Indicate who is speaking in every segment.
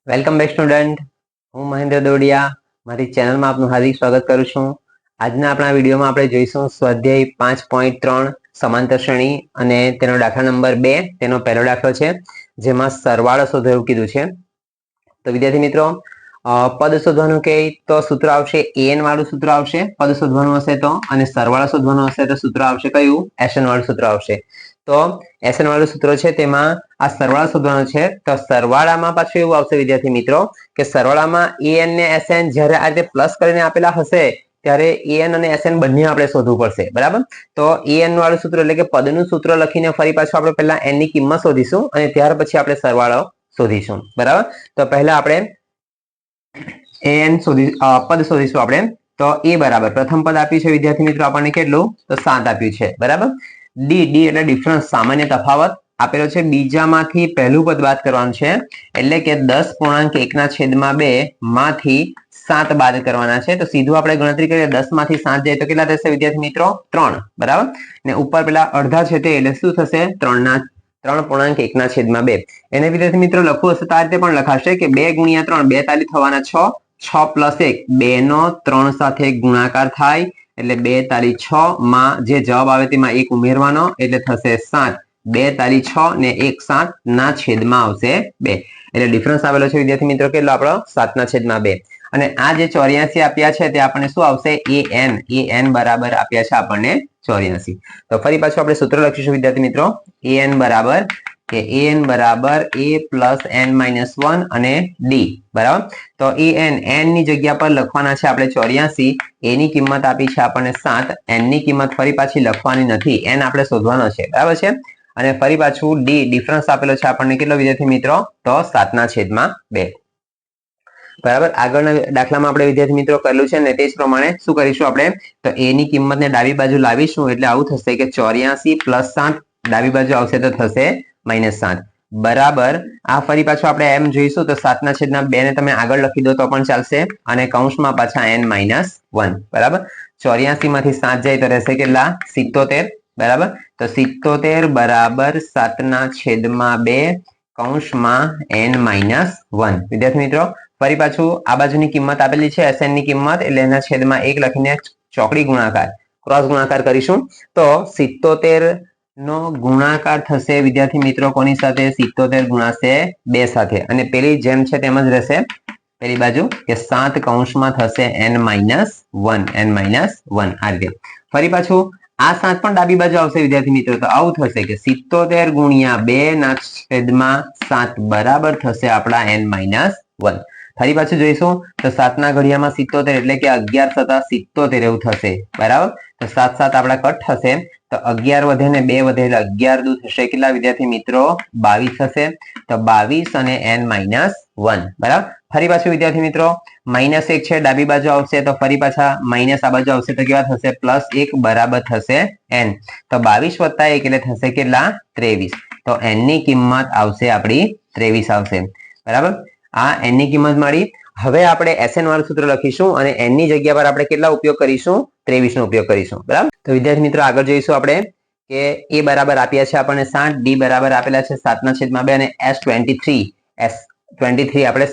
Speaker 1: Welcome back student. હું મહેન્દ્ર દોડિયા મારી ચેનલમાં આપનું હાર્દિક સ્વાગત કરું છું. આજના આપણા વિડીયોમાં આપણે જોઈશું સ્વાધ્યાય 5.3 સમાંતર શ્રેણી અને તેનો દાખલા નંબર 2. તેનો પહેલો દાખલો છે જેમાં સરવાળો શોધો એવું કીધું છે. તો વિદ્યાર્થી મિત્રો, પદ શોધવાનું કહે તો સૂત્ર આવશે an વાળું સૂત્ર આવશે પદ શોધવાનું હશે તો, અને સરવાળો શોધવાનું હશે તો સૂત્ર આવશે કયું? sn વાળું સૂત્ર આવશે. તો sn વાળું સૂત્ર છે તેમાં આ સરવાળો શોધવાનો છે. તો સરવાળામાં પાછું એવું આવશે વિદ્યાર્થી મિત્રો કે સરવાળામાં an ને sn જ્યારે આ રીતે પ્લસ કરીને આપેલા હશે ત્યારે an અને sn બંને આપણે શોધવું પડશે, બરાબર. તો an વાળું સૂત્ર એટલે કે પદનું સૂત્ર લખીને ફરી પાછું આપણે પહેલા n ની કિંમત શોધીશું અને ત્યાર પછી આપણે સરવાળો શોધીશું, બરાબર. તો પહેલા આપણે પદ શોધીશું આપણે. તો a બરાબર પ્રથમ પદ આપ્યું છે વિદ્યાર્થી મિત્રો આપણને કેટલું? તો 7 આપ્યું છે, બરાબર. d એટલે ડિફરન્સ, સામાન્ય તફાવત આપેલો છે. બીજામાંથી પહેલું પદ બાદ કરવાનું છે એટલે કે 10.1/2 માંથી 7 બાદ કરવાના છે. તો સીધું આપણે ગણતરી કરીએ 10 માંથી 7 જાય તો કેટલા થશે વિદ્યાર્થી મિત્રો? 3, બરાબર. ને ઉપર પેલા અડધા છે તે એટલે શું થશે? 3.1/2. એને વિદ્યાર્થી મિત્રો લખવું હશે તો આ રીતે પણ લખાશે કે 2 ગુણ્યા 3 2 તાલી થવાના 6, 6 પ્લસ 1 2 નો 3 સાથે ગુણાકાર થાય એટલે 2 તાલી 6 માં જે જવાબ આવે તેમાં 1 ઉમેરવાનો એટલે થશે 7. 2 તાલી 6 ને 1 7 ના છેદમાં આવશે 2. એટલે ડિફરન્સ આવેલો છે વિદ્યાર્થી મિત્રો કેટલો આપણો? 7/2. અને આ જે 84 આપ્યા છે તે આપણને શું આવશે? an બરાબર આપ્યા છે આપણને 84. તો ફરી પાછું આપણે સૂત્ર લખીશું વિદ્યાર્થી મિત્રો. an બરાબર a પ્લસ n માઇનસ 1 અને d, બરાબર. તો n ની જગ્યા પર લખવાના છે આપણે 84, a ની કિંમત આપી છે આપણને 7, n ની કિંમત ફરી પાછી લખવાની નથી, n આપણે શોધવાનો છે, બરાબર છે. અને ફરી પાછું d ડિફરન્સ આપેલો છે આપણને કેટલો વિદ્યાર્થી મિત્રો? તો 7/2. બરાબર. આગળના દાખલામાં આપણે વિદ્યાર્થી મિત્રો કરેલું છે ને તે જ પ્રમાણે શું કરીશું આપણે? તો a ની કિંમતને ડાબી બાજુ લાવીશું એટલે આવું થશે કે 84 પ્લસ 7 ડાબી બાજુ આવશે તો થશે -7, બરાબર. આ ફરી પાછું આપણે એમ જોઈશું તો 7/2 ને તમે આગળ લખી દો તો પણ ચાલશે અને કૌંસમાં પાછા n-1, બરાબર. 84 માંથી 7 જાય તો રહેશે કેટલા? 77, બરાબર. તો 77 બરાબર 7/2 કૌંસમાં n-1. વિદ્યાર્થી મિત્રો ફરી પાછું આ બાજુની કિંમત આપેલી છે sn ની કિંમત એટલે એના છેદમાં 1 લખીને ચોકડી ગુણાકાર ક્રોસ ગુણાકાર કરીશું. તો 77 નો ગુણાકાર થશે વિદ્યાર્થી મિત્રો કોની સાથે? 77 ગુણાશે 2 સાથે, અને પેલી જેમ છે તેમ જ રહેશે પેલી બાજુ કે 7 કૌંસમાં થશે n-1 આ રીતે. ફરી પાછું આ 7 પણ ડાબી બાજુ આવશે વિદ્યાર્થી મિત્રો. તો આવું થશે કે 77 ગુણ્યા 2 ના છેદમાં 7 બરાબર થશે આપણા n-1. ફરી પાછું જોઈશું તો 7 ના ઘડિયામાં 77 એટલે કે 11 + 77 એવું થશે, બરાબર. તો 7 7 આપણા કટ થશે તો 11 વધે ને 2 વધે એટલે 11 દૂ થશે કેટલા વિદ્યાર્થી મિત્રો? 22 થશે. તો 22 અને n-1, બરાબર. ફરી પાછું વિદ્યાર્થી મિત્રો -1 છે ડાબી બાજુ આવશે તો ફરી પાછા માઇનસ આ બાજુ આવશે તો કેવા થશે? +1 બરાબર થશે n. તો 22 + 1 એટલે થશે કેટલા? 23. તો n ની કિંમત આવશે આપણી 23 આવશે, બરાબર. આ n ની કિંમત મળી. હવે આપણે sn વાળું સૂત્ર લખીશું અને n ની જગ્યા પર આપણે કેટલા ઉપયોગ કરીશું? 23 નો ઉપયોગ કરીશું, બરાબર. તો વિદ્યાર્થી મિત્રો આગળ જોઈશું આપણે કે a બરાબર આપ્યા છે આપણને 7, d બરાબર આપેલા છે 7/2 અને s23 આપણે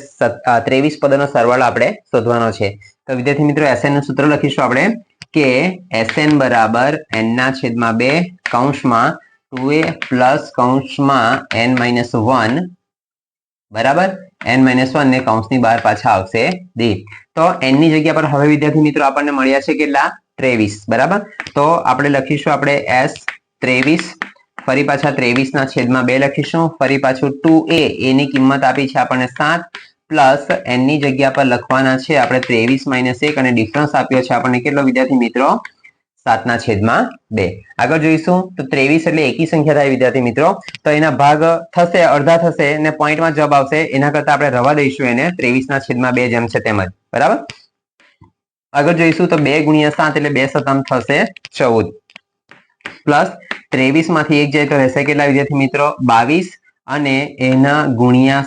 Speaker 1: 23 પદોનો સરવાળો આપણે શોધવાનો છે. તો વિદ્યાર્થી મિત્રો sn નું સૂત્ર લખીશું આપણે કે sn બરાબર n/2 કૌંસમાં 2a પ્લસ કૌંસમાં n-1, બરાબર. n-1 ને કૌંસની બહાર પાછા આવશે d. તો n ની જગ્યા પર હવે વિદ્યાર્થી મિત્રો આપણને મળ્યા છે કેટલા? 23, બરાબર. તો આપણે લખીશું આપણે s23, ફરી પાછા 23/2 લખીશું. ફરી પાછું 2a, a ની કિંમત આપી છે આપણને 7 પ્લસ n ની જગ્યા પર લખવાના છે આપણે 23 - 1 અને ડિફરન્સ આપ્યો છે આપણને કેટલો વિદ્યાર્થી મિત્રો? 7/2. આગળ જોઈશું તો 23 એટલે એકી સંખ્યા થાય વિદ્યાર્થી મિત્રો. તો એના ભાગ થશે, અડધા થશે ને પોઈન્ટમાં જવાબ આવશે. એના કરતા આપણે રવા દઈશું એને 23/2 જેમ છે તેમ જ, બરાબર. આગળ જોઈશું તો 2 ગુણ્યા 7 એટલે 2 સતમ થશે 14, પ્લસ 23 માંથી 1 જાય તો રહેશે કેટલા વિદ્યાર્થી મિત્રો? 22 અને એના ગુણ્યા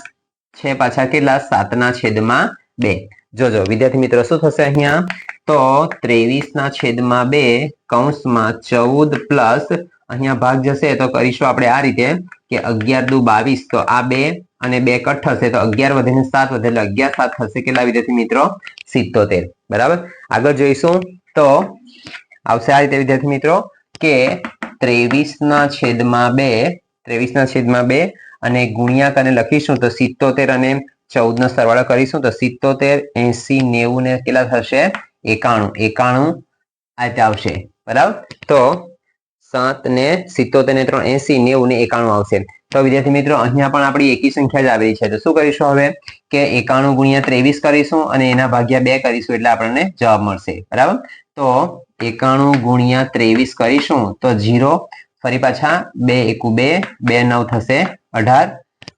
Speaker 1: છે પાછા કેટલા? 7/2. જોજો વિદ્યાર્થી મિત્રો શું થશે અહીંયા? તો 23/2 કૌંસમાં 14 પ્લસ અહીંયા ભાગ જશે તો કરીશું આપણે આ રીતે કે 11 દુ 22, તો આ 2 અને 2 કટ થશે તો 11 વધીને 7 વધે એટલે 11 7 થશે કેટલા વિદ્યાર્થી મિત્રો 77. બરાબર. આગળ જોઈશું તો આવશે આ રીતે વિદ્યાર્થી મિત્રો કે 23/2 અને ગુણ્યાકારને લખીશું તો 77 અને 14 નો સરવાળો કરીશું તો 77 80 90 ને કેટલા થશે 91 આ રીતે આવશે. બરાબર. તો 7 ને 77 ને 3 80 90 ને 91 આવશે. તો વિદ્યાર્થી મિત્રો અહીંયા પણ આપણી એકી સંખ્યા જ આવેલી છે તો શું કરીશું હવે કે 91 ગુણ્યા 23 કરીશું અને એના ભાગ્યા 2 કરીશું એટલે આપણને જવાબ મળશે. બરાબર. તો 91 ગુણ્યા 23 કરીશું તો 0, ફરી પાછા 2 એકુ 2, 2 9 થશે 18.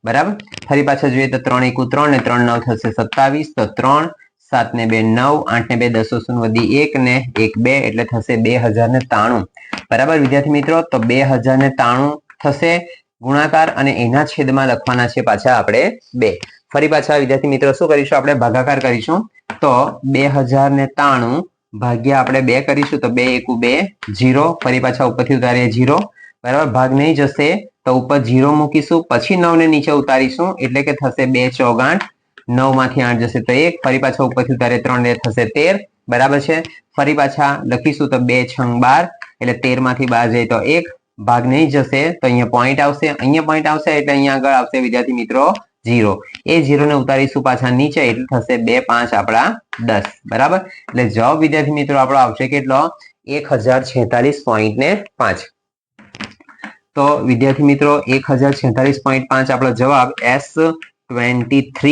Speaker 1: બરાબર. ફરી પાછા જોઈએ તો 3 એકુ 3 ને 3 9 થશે 27, તો 3 7 ને 2 9, 8 ને 2 10 શૂન્ય વધી 1 ને 1 2 એટલે થશે 2093. બરાબર વિદ્યાર્થી મિત્રો. તો 2093 થશે ગુણાકાર અને એના છેદમાં લખવાના છે પાછા આપણે 2. ફરી પાછા વિદ્યાર્થી મિત્રો શું કરીશું આપણે ભાગાકાર કરીશું તો 2093 ભાગ્યા આપણે 2 કરીશું તો 2 એકુ 2 0, ફરી પાછા ઉપરથી ઉતારીએ 0. બરાબર. ભાગ નહીં જશે તો ઉપર 0 મૂકીશું પછી 9 ને નીચે ઉતારીશું એટલે કે થશે 2 ચોગાઠ, 9 માંથી 8 જશે તો 1, ફરી પાછા ઉપરથી ઉતારીએ 3 એટલે થશે 13. બરાબર છે. ફરી પાછા લખીશું તો 2 6 12 એટલે 13 માંથી 12 જાય તો 1. ભાગ નહીં જશે તો અહીંયા પોઈન્ટ આવશે, અહીંયા પોઈન્ટ આવશે એટલે અહીંયા આગળ આવશે વિદ્યાર્થી મિત્રો 0. એ 0 ને ઉતારીશું પાછા નીચે એટલે થશે 2 5 આપણા 10. બરાબર. એટલે જવાબ વિદ્યાર્થી મિત્રો આપણો આવશે કેટલો 1046.5. તો વિદ્યાર્થી મિત્રો 1046.5 આપણો જવાબ S23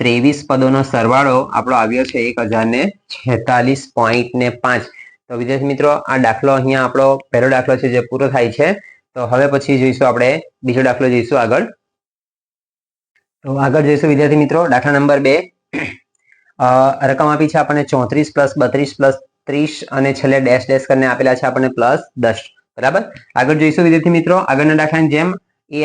Speaker 1: 23 પદોનો સરવાળો આપણો આવ્યો છે 1046.5. તો વિદ્યાર્થી મિત્રો આ દાખલો અહીંયા આપણો પહેલો દાખલો છે જે પૂરો થાય છે. તો હવે પછી જોઈશું આપણે બીજો દાખલો જોઈશું આગળ. તો આગળ જોઈશું વિદ્યાર્થી મિત્રો દાખલા નંબર 2. રકમ આપી છે આપણને 34 + 32 + 30 અને છેલ્લે ડેશ ડેશ કરીને આપેલા છે આપણને +10. બરાબર. આગળ જોઈશું વિદ્યાર્થી મિત્રો આગળના દાખલાની જેમ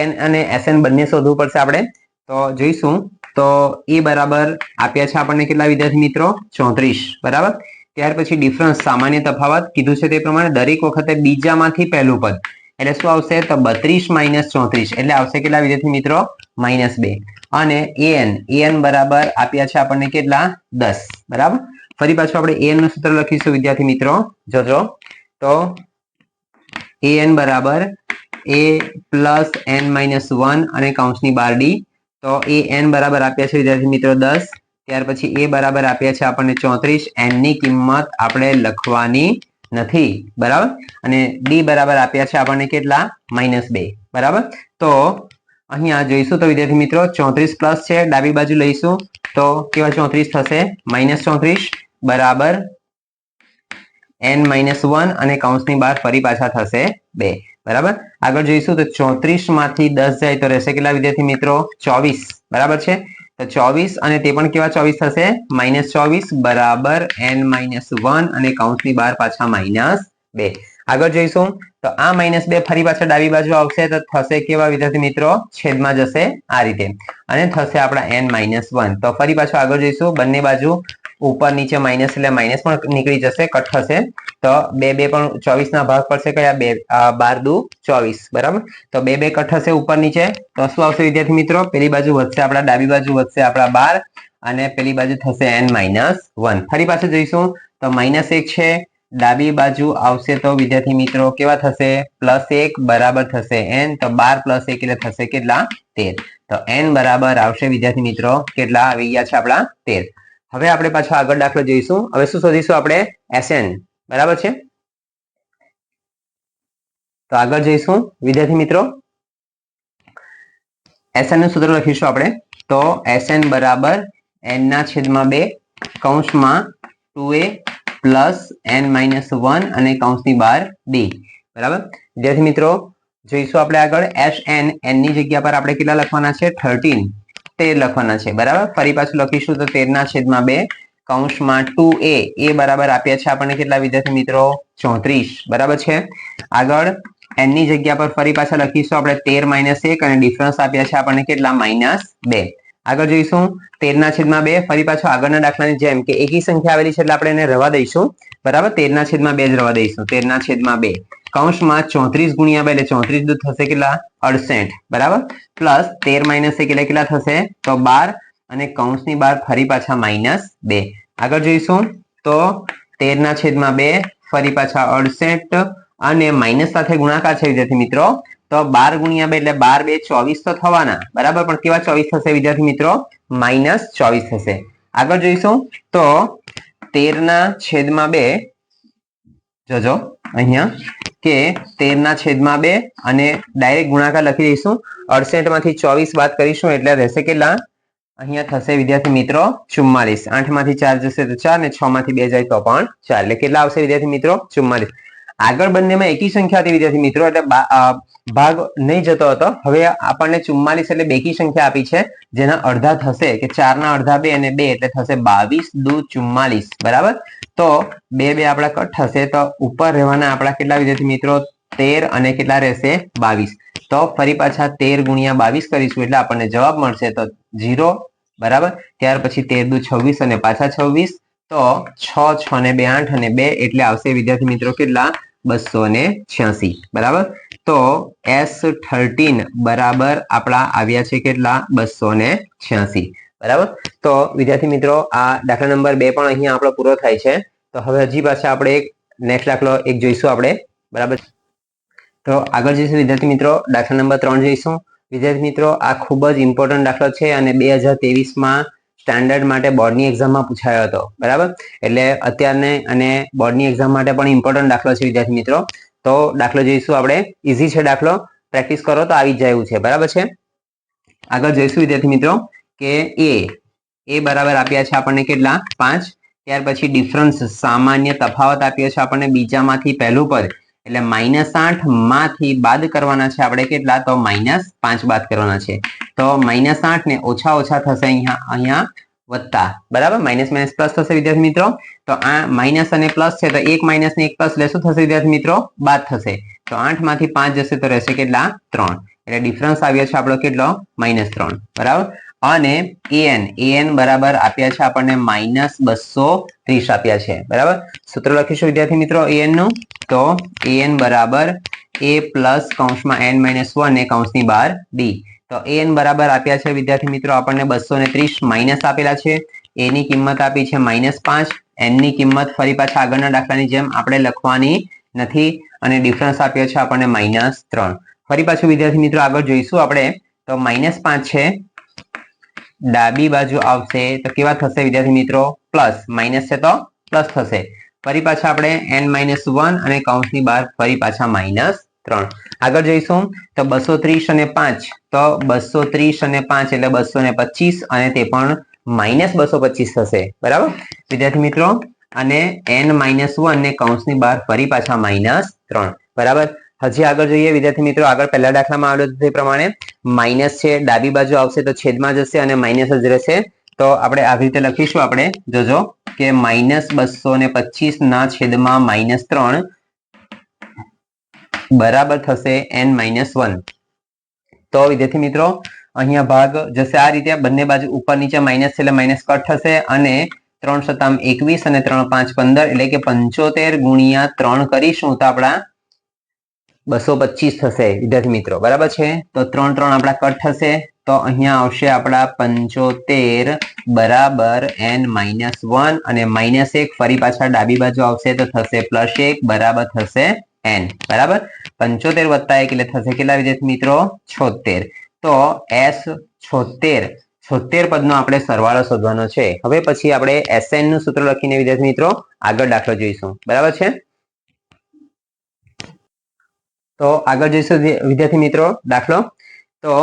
Speaker 1: an અને sn બંને શોધવું પડશે આપણે. તો જોઈશું તો એ બરાબર આપ્યા છે આપણને કેટલા વિદ્યાર્થી મિત્રો 34. બરાબર. ત્યાર પછી ડિફરન્સ સામાન્ય તફાવત કીધું છે તે પ્રમાણે દરેક વખતે બીજામાંથી પહેલું પદ એટલે શું આવશે તો 32 - 34 એટલે આવશે કેટલા વિદ્યાર્થી મિત્રો -2. અને an બરાબર આપ્યા છે આપણને કેટલા 10. બરાબર. ફરી પાછું આપણે an નું સૂત્ર લખીશું વિદ્યાર્થી મિત્રો જોજો તો an બરાબર a + n - 1 અને કૌંસની બહાર d. તો an બરાબર આપ્યા છે વિદ્યાર્થી મિત્રો 10. ત્યાર પછી a બરાબર આપ્યા છે આપણને 34. n ની કિંમત આપણે લખવાની નથી. બરાબર. અને d બરાબર આપ્યા છે આપણને કેટલા -2. બરાબર. તો અહીંયા જોઈશું તો વિદ્યાર્થી મિત્રો 34 પ્લસ છે ડાબી બાજુ લઈશું તો કેવા 34 થશે -34 બરાબર n - 1 અને કૌંસની બહાર ફરી પાછા થશે 2. બરાબર. આગળ જોઈશું તો 34 માંથી 10 જાય તો રહેશે કેટલા વિદ્યાર્થી મિત્રો 24. બરાબર છે. તો 24 અને તે પણ કેવા 24 થશે -24 બરાબર n - 1 અને કૌંસની બહાર પાછા -2. આગળ જોઈશું તો આ -2 ફરી પાછા ડાબી બાજુ આવશે તો થશે કેવા વિદ્યાર્થી મિત્રો છેદમાં જશે આ રીતે અને થશે આપણા n - 1. તો ફરી પાછું આગળ જોઈશું બંને બાજુ ઉપર નીચે માઇનસ એટલે માઇનસ પણ નીકળી જશે કટ થશે તો 2 2 પણ 24 ના ભાગ પડશે કયા 12 દુ 24. બરાબર. તો 2 2 કટ થશે ઉપર નીચે તો શું આવશે વિદ્યાર્થી મિત્રો પેલી બાજુ વધશે આપણા ડાબી બાજુ વધશે આપણા 12 અને પેલી બાજુ થશે n - 1. ફરી પાછું જોઈશું તો -1 છે ડાબી બાજુ આવશે તો વિદ્યાર્થી મિત્રો કેવા થશે +1 બરાબર થશે n. તો 12 + 1 એટલે થશે કેટલા 13. તો n બરાબર આવશે વિદ્યાર્થી મિત્રો કેટલા આવી ગયા છે આપણા 13. હવે આપણે પાછો આગળ દાખલો જોઈશું. હવે શું શોધીશું આપણે sn. બરાબર છે. તો આગળ જઈશું વિદ્યાર્થી મિત્રો sn નું સૂત્ર લખીશું આપણે તો sn બરાબર n ના છેદમાં 2 કૌંસમાં 2a + n - 1 અને કૌંસની બહાર d. બરાબર. વિદ્યાર્થી મિત્રો જોઈશું આપણે આગળ sn n ની જગ્યા પર આપણે કેટલા લખવાના છે 13 લખવાના છે. બરાબર. ફરી પાછું લખીશું તો 13 ના છેદમાં 2 કૌંસમાં 2a એ બરાબર આપ્યા છે આપણને કેટલા વિદ્યાર્થી મિત્રો 34. બરાબર છે. આગળ n ની જગ્યા પર ફરી પાછા લખીશું આપણે 13 - 1 અને ડિફરન્સ આપ્યા છે આપણને કેટલા -2. આગળ જોઈશું 13 ના છેદમાં 2 ફરી પાછું આગળના દાખલાની જેમ કે એકી સંખ્યા આવેલી છે એટલે આપણે એને રવા દઈશું બરાબર 13/2 જ રવા દઈશું 13/2 કૌંસમાં 34 ગુણ્યા 2 એટલે 34 દૂધ થશે કેટલા 68 બરાબર પ્લસ 13 - 1 કેટલા થશે તો 12 અને કૌંસની બહાર ફરી પાછા -2 આગળ જોઈશું તો 13/2 ફરી પાછા 68 અને માઇનસ સાથે ગુણાકાર છે વિદ્યાર્થી મિત્રો તો 12 ગુણ્યા 2 એટલે 12 2 24 તો થવાના બરાબર પણ કેવા 24 થશે વિદ્યાર્થી મિત્રો -24 થશે આગળ જોઈશું તો 13/2 જોજો અહીંયા કે 13/2 અને ડાયરેક્ટ ગુણાકાર લખી દઈશું 68 માંથી 24 બાદ કરીશું એટલે રહેશે કેટલા અહીંયા થશે વિદ્યાર્થી મિત્રો 44 8 માંથી 4 જશે તો 4 ને 6 માંથી 2 જાય તો પણ 4 એટલે કેટલા આવશે વિદ્યાર્થી મિત્રો 44 આગળ બંનેમાં એકી સંખ્યા હતી વિદ્યાર્થી મિત્રો એટલે ભાગ નહીં જતો હતો હવે આપણને 44 એટલે બેકી સંખ્યા આપી છે જેના અડધા થશે કે 4 ના અડધા 2 અને 2 એટલે થશે 22 દુ 44 બરાબર તો 2 2 આપણા કટ થશે તો ઉપર રહેવાના આપણા કેટલા વિદ્યાર્થી મિત્રો 13 અને કેટલા રહેશે 22 તો ફરી પાછા 13 ગુણ્યા 22 કરીશું એટલે આપણને જવાબ મળશે તો 0 બરાબર ત્યાર પછી 13 દુ 26 અને પાછા 26 તો 6 6 ને 2 8 અને 2 એટલે આવશે વિદ્યાર્થી મિત્રો કેટલા 286 બરાબર તો S13 બરાબર આપણા આવ્યા છે કેટલા 286 બરાબર તો વિદ્યાર્થી મિત્રો આ દાખલા નંબર 2 પણ અહીંયા આપણો પૂરો થાય છે તો હવે હજી પાછા આપણે એક નેક્સ્ટ દાખલો એક જોઈશું આપણે બરાબર તો આગળ જઈશું વિદ્યાર્થી મિત્રો દાખલા નંબર 3 જોઈશું વિદ્યાર્થી મિત્રો આ ખૂબ જ ઇમ્પોર્ટન્ટ દાખલો છે અને 2023 સ્ટાન્ડર્ડ માટે બોર્ડની એક્ઝામમાં પૂછાયો હતો બરાબર એટલે અત્યારને અને બોર્ડની એક્ઝામ માટે પણ ઇમ્પોર્ટન્ટ દાખલો છે વિદ્યાર્થી મિત્રો તો દાખલો જોઈશું આપણે ઈઝી છે દાખલો પ્રેક્ટિસ કરો તો આવી જ જાય એવું છે બરાબર છે આગળ જોઈશું વિદ્યાર્થી મિત્રો કે એ બરાબર આપ્યા છે આપણને કેટલા 5 ત્યાર પછી ડિફરન્સ સામાન્ય તફાવત આપ્યો છે આપણને બીજામાંથી પહેલું પદ એટલે -8 માંથી બાદ કરવાના છે આપણે કેટલા તો -5 બાદ કરવાના છે તો -8 ને ઓછા ઓછા થશે અહીંયા વત્તા બરાબર માઇનસ માઇનસ પ્લસ થશે વિદ્યાર્થી મિત્રો તો આ માઇનસ અને પ્લસ છે તો એક માઇનસ ને એક પ્લસ લેશું થશે વિદ્યાર્થી મિત્રો બાદ થશે તો 8 માંથી 5 જશે તો રહેશે કેટલા 3 એટલે ડિફરન્સ આવ્યો છે આપણો કેટલો -3 બરાબર અને an બરાબર આપ્યા છે આપણને -230 આપ્યા છે બરાબર સૂત્ર લખીશું વિદ્યાર્થી મિત્રો an નું તો an બરાબર a પ્લસ કૌંસમાં n - 1 ને કૌંસની બહાર d તો an બરાબર આપ્યા છે વિદ્યાર્થી મિત્રો આપણને 230 માઇનસ આપેલા છે a ની કિંમત આપી છે -5 n ની કિંમત ફરી પાછા આગળના દાખલાની જેમ આપણે લખવાની નથી અને ડિફરન્સ આપ્યો છે આપણને -3 ફરી પાછું વિદ્યાર્થી મિત્રો આગળ જોઈશું આપણે તો -5 છે ડાબી બાજુ આવશે તો કેવા થશે વિદ્યાર્થી મિત્રો પ્લસ માઇનસ છે તો પ્લસ થશે ફરી પાછા આપણે n-1 અને કૌંસની બહાર ફરી પાછા -3 આગળ જોઈશું તો 230 અને 5 તો 230 અને 5 એટલે 225 અને તે પણ -225 થશે બરાબર વિદ્યાર્થી મિત્રો અને n-1 ને કૌંસની બહાર ફરી પાછા -3 બરાબર હજી આગળ જોઈએ વિદ્યાર્થી મિત્રો આગળ પહેલા દાખલામાં આવ્યો તે પ્રમાણે માઇનસ છે ડાબી બાજુ આવશે તો છેદમાં જશે અને માઇનસ જ રહેશે તો આપણે આવી રીતે લખીશું આપણે જોજો કે -225 ના છેદમાં -3 બરાબર થશે n-1 તો વિદ્યાર્થી મિત્રો અહીંયા ભાગ જશે આ રીતે બંને બાજુ ઉપર નીચે માઇનસ છે એટલે માઇનસ કટ થશે અને 3 × 21 અને 3 × 5 15 એટલે કે 75 ગુણ્યા 3 કરીશું તો આપણા 225 થશે વિદ્યાર્થી મિત્રો બરાબર છે તો 3 3 આપણા કટ થશે તો અહીંયા આવશે આપણા 75 બરાબર n-1 અને -1 ફરી પાછા ડાબી બાજુ આવશે તો થશે +1 બરાબર થશે n બરાબર 75 + 1 એટલે થશે કેટલા વિદ્યાર્થી મિત્રો 76 તો S76 પદનો આપણે સરવાળો શોધવાનો છે હવે પછી આપણે SN નું સૂત્ર લખીને વિદ્યાર્થી મિત્રો આગળ દાખલો જોઈશું બરાબર છે તો આગળ જોઈશું વિદ્યાર્થી મિત્રો દાખલો તો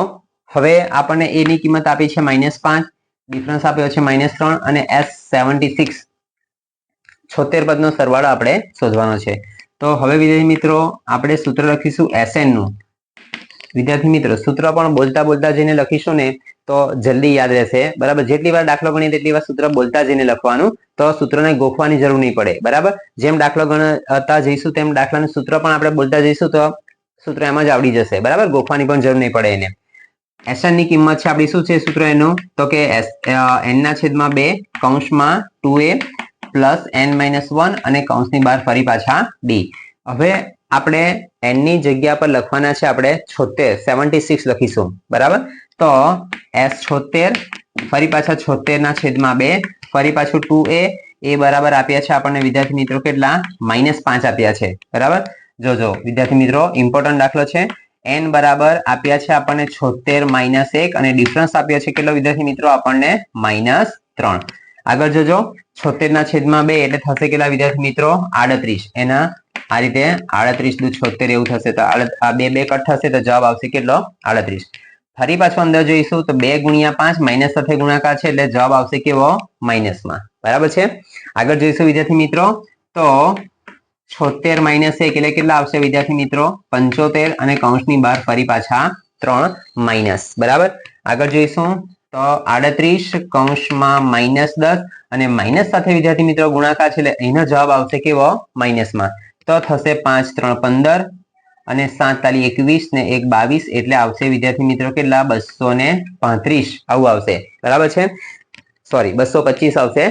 Speaker 1: હવે આપણને a ની કિંમત આપી છે -5 ડિફરન્સ આપ્યો છે -3 અને S76 76 પદનો સરવાળો આપણે શોધવાનો છે તો હવે વિદ્યાર્થી મિત્રો આપણે સૂત્ર લખીશું SN નું વિદ્યાર્થી મિત્રો સૂત્ર પણ બોલતા બોલતા જઈને લખીશું ને તો જલ્દી યાદ રહેશે બરાબર જેટલી વાર દાખલો ગણીએ તેટલી વાર સૂત્ર બોલતા જઈને લખવાનું તો સૂત્રને ગોખવાની જરૂર નહીં પડે બરાબર જેમ દાખલો ગણતા જઈશું તેમ દાખલાનું સૂત્ર પણ આપણે બોલતા જઈશું તો સૂત્ર એમ જ આવડી જશે બરાબર ગોખવાની પણ જરૂર નહીં પડે એને SN ની કિંમત છે આપણી શું છે સૂત્ર એનું તો કે n/2 કૌંસમાં 2a પ્લસ n-1 અને કૌંસની બહાર ફરી પાછા d. હવે આપણે n ની જગ્યા પર લખવાના છે આપણે 76 લખીશું બરાબર. તો s76 ફરી પાછા 76 ના છેદમાં 2 ફરી પાછું 2a એ બરાબર આપ્યા છે આપણને વિદ્યાર્થી મિત્રો કેટલા -5 આપ્યા છે બરાબર. જોજો વિદ્યાર્થી મિત્રો ઇમ્પોર્ટન્ટ દાખલો છે. n બરાબર આપ્યા છે આપણને 76 - 1 અને ડિફરન્સ આપ્યો છે કેટલો વિદ્યાર્થી મિત્રો આપણને -3. આગળ જોજો 76 ના છેદમાં 2 એટલે થશે કેટલા વિદ્યાર્થી મિત્રો 38. એના આ રીતે 38 દુ 76 એવું થશે તો આ બે કટ થશે તો જવાબ આવશે કેટલો 38. ફરી પાછું અંદર જોઈશું તો 2 × 5 માઇનસ સાથે ગુણાકાર છે એટલે જવાબ આવશે કેવો માઇનસમાં બરાબર છે. આગળ જોઈશું વિદ્યાર્થી મિત્રો તો 76 - 1 એટલે કેટલા આવશે વિદ્યાર્થી મિત્રો 75 અને કૌંસની બહાર ફરી પાછા 3 માઇનસ બરાબર. આગળ જોઈશું તો 38 કૌંસમાં -10 અને માઇનસ સાથે વિદ્યાર્થી મિત્રો ગુણાકાર છે એટલે એનો જવાબ આવશે કેવો માઇનસમાં. તો થશે 5 × 3 = 15 અને 7 × 21 ને 1 = 22 એટલે આવશે વિદ્યાર્થી મિત્રો કેટલા 235 આવું આવશે બરાબર છે. સોરી 225 આવશે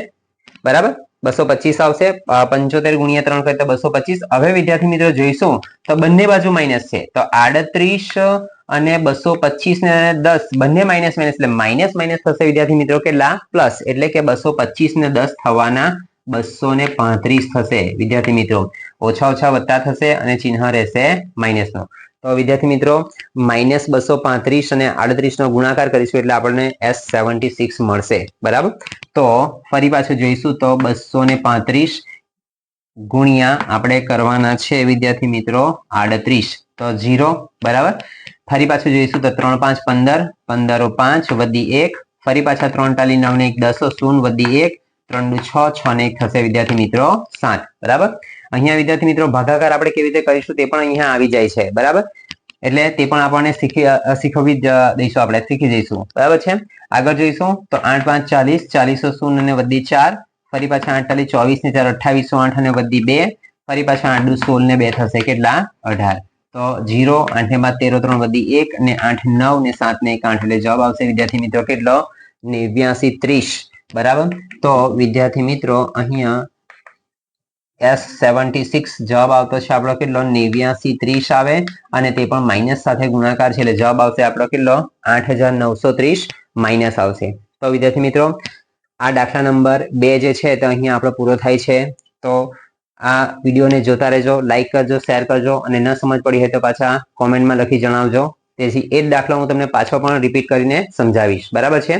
Speaker 1: બરાબર 225 આવશે. 75 × 3 કરીએ તો 225. હવે વિદ્યાર્થી મિત્રો જોઈશું તો બંને બાજુ માઇનસ છે તો 38 અને 225 ને 10 બંને માઇનસ એટલે માઇનસ થશે વિદ્યાર્થી મિત્રો કેટલા પ્લસ એટલે કે 225 ને 10 થવાના 235 થશે વિદ્યાર્થી મિત્રો. ઓછા ઓછા વત્તા થશે અને ચિહ્ન રહેશે માઇનસ નો. તો વિદ્યાર્થી મિત્રો -235 અને 38 નો ગુણાકાર કરીશું એટલે આપણને s76 મળશે બરાબર. તો ફરી પાછું જોઈશું તો 235 ગુણ્યા આપણે કરવાના છે વિદ્યાર્થી મિત્રો 38 તો 0 બરાબર. ફરી પાછું જોઈશું તો 3 × 5 = 15 15 × 5 + 1 ફરી પાછા 3 × 9 ને 1 10 0 + 1 3 × 6 6 ને 1 થશે વિદ્યાર્થી મિત્રો 7 બરાબર. અહીંયા વિદ્યાર્થી મિત્રો ભાગાકાર આપણે કેવી રીતે કરીશું તે પણ અહીંયા આવી જાય છે બરાબર. એટલે તે પણ આપણને શીખવી દઈશું આપણે શીખી જઈશું બરાબર છે. આગળ જોઈશું તો 8 × 5 = 40 40 0 અને વધી 4 ફરી પાછા 8 × 24 ને 4 28 8 અને વધી 2 ફરી પાછા 8 × 16 ને 2 થશે કેટલા 18. તો 0 8 × 13 3 વધી 1 અને 8 9 ને 7 ને 1 8 એટલે જવાબ આવશે વિદ્યાર્થી મિત્રો કેટલો 89 30 બરાબર. તો વિદ્યાર્થી મિત્રો અહીંયા s76 જવાબ આવતો છે આપણો કેટલો 89 30 આવે અને તે પણ માઇનસ સાથે ગુણાકાર છે એટલે જવાબ આવશે આપણો કેટલો 8930 માઇનસ આવશે. તો વિદ્યાર્થી મિત્રો આ દાખલા નંબર 2 જે છે તો અહીંયા આપણો પૂરો થાય છે. તો આ વિડીયોને જોતા રહેજો, લાઈક કરજો, શેર કરજો અને ન સમજ પડી હોય તો પાછા કોમેન્ટમાં લખી જણાવજો. તેથી એ જ દાખલો હું તમને પાછો પણ રિપીટ કરીને સમજાવીશ બરાબર છે.